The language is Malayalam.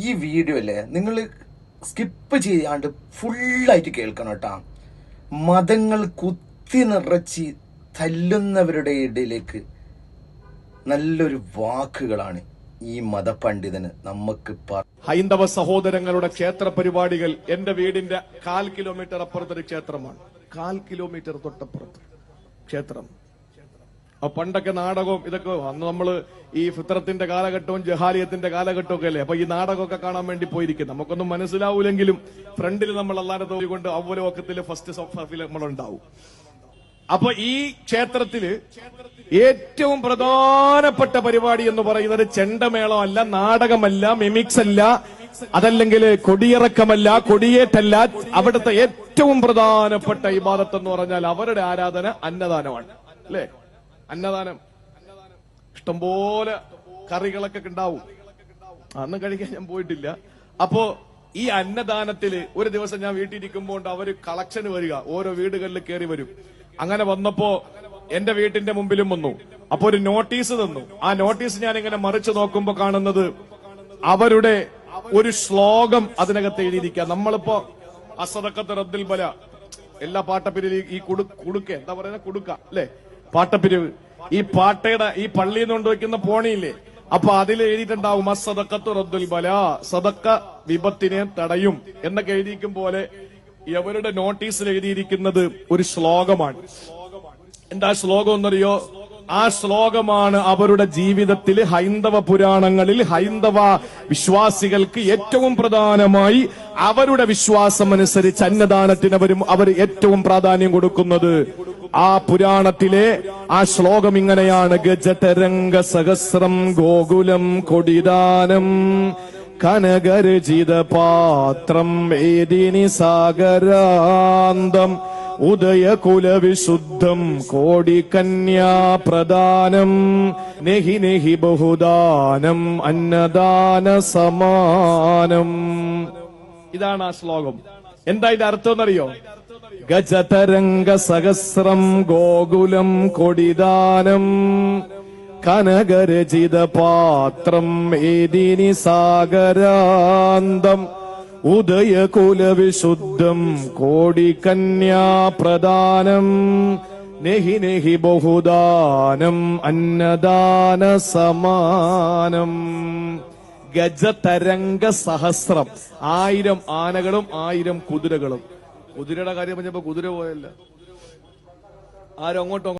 ഈ വീഡിയോ അല്ലേ നിങ്ങൾ സ്കിപ്പ് ചെയ്യാണ്ട് ഫുള്ളായിട്ട് കേൾക്കണം കേട്ടാ. മതങ്ങൾ കുത്തി നിറച്ച് തല്ലുന്നവരുടെ ഇടയിലേക്ക് നല്ലൊരു വാക്കുകളാണ് ഈ മതപണ്ഡിതന് നമുക്ക് ഹൈന്ദവ സഹോദരങ്ങളുടെ ക്ഷേത്ര പരിപാടികൾ എന്റെ വീടിന്റെ 1/4 കിലോമീറ്റർ അപ്പുറത്തൊരു ക്ഷേത്രമാണ്. 1/4 കിലോമീറ്റർ തൊട്ടപ്പുറത്ത് ക്ഷേത്രം. പണ്ടൊക്കെ നാടകവും ഇതൊക്കെ അന്ന് നമ്മള് ഈ ഫിത്രത്തിന്റെ കാലഘട്ടവും ജഹാലിയത്തിന്റെ കാലഘട്ടവും ഒക്കെ അല്ലേ. അപ്പൊ ഈ നാടകമൊക്കെ കാണാൻ വേണ്ടി പോയിരിക്കും. നമുക്കൊന്നും മനസ്സിലാവൂലെങ്കിലും ഫ്രണ്ടിൽ നമ്മൾ അല്ലാതെ തോന്നിക്കൊണ്ട് അവലോകത്തില് ഫസ്റ്റ് സോഫിൽ നമ്മളുണ്ടാവും. അപ്പൊ ഈ ക്ഷേത്രത്തില് ഏറ്റവും പ്രധാനപ്പെട്ട പരിപാടി എന്ന് പറയുന്നത് ചെണ്ടമേളമല്ല, നാടകമല്ല, മിമിക്സ് അല്ല, അതല്ലെങ്കിൽ കൊടിയിറക്കമല്ല, കൊടിയേറ്റല്ല. അവിടുത്തെ ഏറ്റവും പ്രധാനപ്പെട്ട ഇബാദത്ത് എന്ന് പറഞ്ഞാൽ അവരുടെ ആരാധന അന്നദാനമാണ്. അല്ലേ? അന്നദാനം. ഇഷ്ടംപോലെ കറികളൊക്കെ ഉണ്ടാവും. അന്ന് കഴിക്കാൻ ഞാൻ പോയിട്ടില്ല. അപ്പോ ഈ അന്നദാനത്തില് ഒരു ദിവസം ഞാൻ വീട്ടിലിരിക്കുമ്പോൾ അവര് കളക്ഷന് വരിക, ഓരോ വീടുകളിൽ കയറി വരും. അങ്ങനെ വന്നപ്പോ എന്റെ വീട്ടിന്റെ മുമ്പിലും വന്നു. അപ്പൊ ഒരു നോട്ടീസ് തന്നു. ആ നോട്ടീസ് ഞാൻ ഇങ്ങനെ മറിച്ചു നോക്കുമ്പോ കാണുന്നത് അവരുടെ ഒരു ശ്ലോകം അതിനകത്ത് എഴുതിയിരിക്കുക. നമ്മളിപ്പോ അസദഖത്ത് റദ്ദിൽ ബല, എല്ലാ പാട്ടപ്പിരിവ് ഈ കുടുക്ക എന്താ പറയുന്നത്, കുടുക്ക അല്ലെ, പാട്ടപ്പിരിവ്. ഈ പാട്ടയുടെ ഈ പള്ളിയിൽ നിന്ന് കൊണ്ടുവയ്ക്കുന്ന പോണിയില്ലേ, അപ്പൊ അതിൽ എഴുതിയിട്ടുണ്ടാവും അസദഖത്ത് റദ്ദുൽ ബല, സദക്ക വിപത്തിനെ തടയും എന്നൊക്കെ എഴുതിയിരിക്കും പോലെ ഇവരുടെ നോട്ടീസിൽ എഴുതിയിരിക്കുന്നത് ഒരു ശ്ലോകമാണ്. എന്താ ശ്ലോകം എന്നറിയോ? ആ ശ്ലോകമാണ് അവരുടെ ജീവിതത്തിൽ, ഹൈന്ദവ പുരാണങ്ങളിൽ ഹൈന്ദവ വിശ്വാസികൾക്ക് ഏറ്റവും പ്രധാനമായി അവരുടെ വിശ്വാസം അനുസരിച്ച് അന്നദാനത്തിന് അവർ ഏറ്റവും പ്രാധാന്യം കൊടുക്കുന്നത്. ആ പുരാണത്തിലെ ആ ശ്ലോകം ഇങ്ങനെയാണ്: ഗജതരംഗ സഹസ്രം ഗോകുലം കൊടിദാനം കനകരചിത പാത്രം വേദിനി സാഗരാന്തം ഉദയകുലവിശുദ്ധം കോടികന്യാ പ്രദാനം നെഹി നെഹി ബഹുദാനം അന്നദാന സമാനം. ഇതാണ് ആ ശ്ലോകം. എന്താ ഇതിന്റെ അർത്ഥം എന്നറിയോ? ഗജതരംഗ സഹസ്രം ഗോകുലം കൊടിദാനം കനകരചിത പാത്രം ഏതിനി സാഗരാന്തം ഉദയകുലവിശുദ്ധം കോടികന്യാ പ്രദാനം നെഹി നെഹി ബഹുദാനം അന്നദാന സമാനം. ഗജതരംഗ സഹസ്രം, 1000 ആനകളും 1000 കുതിരകളും. കുതിരയുടെ കാര്യം പറഞ്ഞപ്പോ കുതിര പോയല്ല, ആരും അങ്ങോട്ടോ